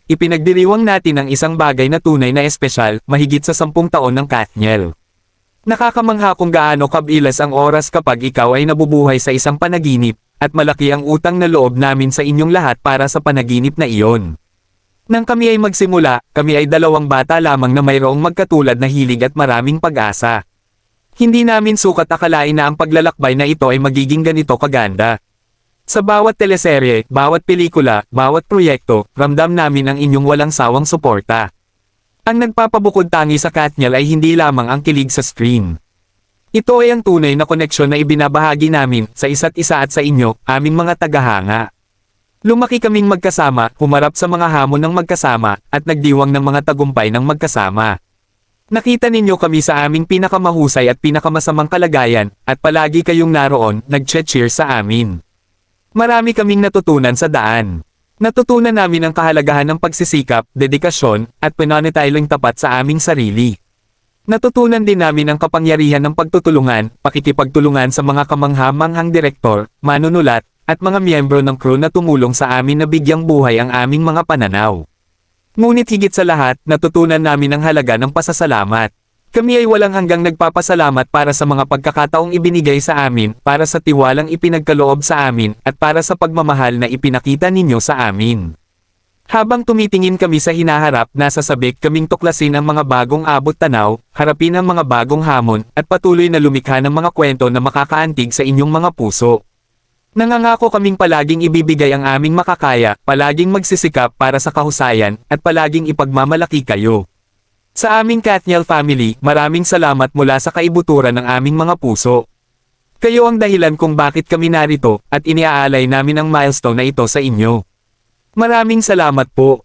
ipinagdiriwang natin ang isang bagay na tunay na espesyal, mahigit sa 10 taon ng Kathniel. Nakakamangha kung gaano kabilas ang oras kapag ikaw ay nabubuhay sa isang panaginip, at malaki ang utang na loob namin sa inyong lahat para sa panaginip na iyon. Nang kami ay magsimula, kami ay 2 bata lamang na mayroong magkatulad na hilig at maraming pag-asa. Hindi namin sukat akalain na ang paglalakbay na ito ay magiging ganito kaganda. Sa bawat teleserye, bawat pelikula, bawat proyekto, ramdam namin ang inyong walang sawang suporta. Ang nagpapabukod tangi sa Kathniel ay hindi lamang ang kilig sa screen. Ito ay ang tunay na koneksyon na ibinabahagi namin sa isa't isa at sa inyo, aming mga tagahanga. Lumaki kaming magkasama, humarap sa mga hamon ng magkasama, at nagdiwang ng mga tagumpay ng magkasama. Nakita ninyo kami sa aming pinakamahusay at pinakamasamang kalagayan, at palagi kayong naroon, nag-cheer sa amin. Marami kaming natutunan sa daan. Natutunan namin ang kahalagahan ng pagsisikap, dedikasyon, at pananatiling tapat sa aming sarili. Natutunan din namin ang kapangyarihan ng pagtutulungan, pakikipagtulungan sa mga kamangha-manghang direktor, manunulat, at mga miyembro ng crew na tumulong sa amin na bigyang buhay ang aming mga pananaw. Ngunit higit sa lahat, natutunan namin ang halaga ng pasasalamat. Kami ay walang hanggang nagpapasalamat para sa mga pagkakataong ibinigay sa amin, para sa tiwalang ipinagkaloob sa amin, at para sa pagmamahal na ipinakita ninyo sa amin. Habang tumitingin kami sa hinaharap, nasa sabik kaming tuklasin ang mga bagong abot tanaw, harapin ang mga bagong hamon, at patuloy na lumikha ng mga kwento na makakaantig sa inyong mga puso. Nangangako kaming palaging ibibigay ang aming makakaya, palaging magsisikap para sa kahusayan, at palaging ipagmamalaki kayo. Sa aming Kathniel family, maraming salamat mula sa kaibuturan ng aming mga puso. Kayo ang dahilan kung bakit kami narito, at iniaalay namin ang milestone na ito sa inyo. Maraming salamat po.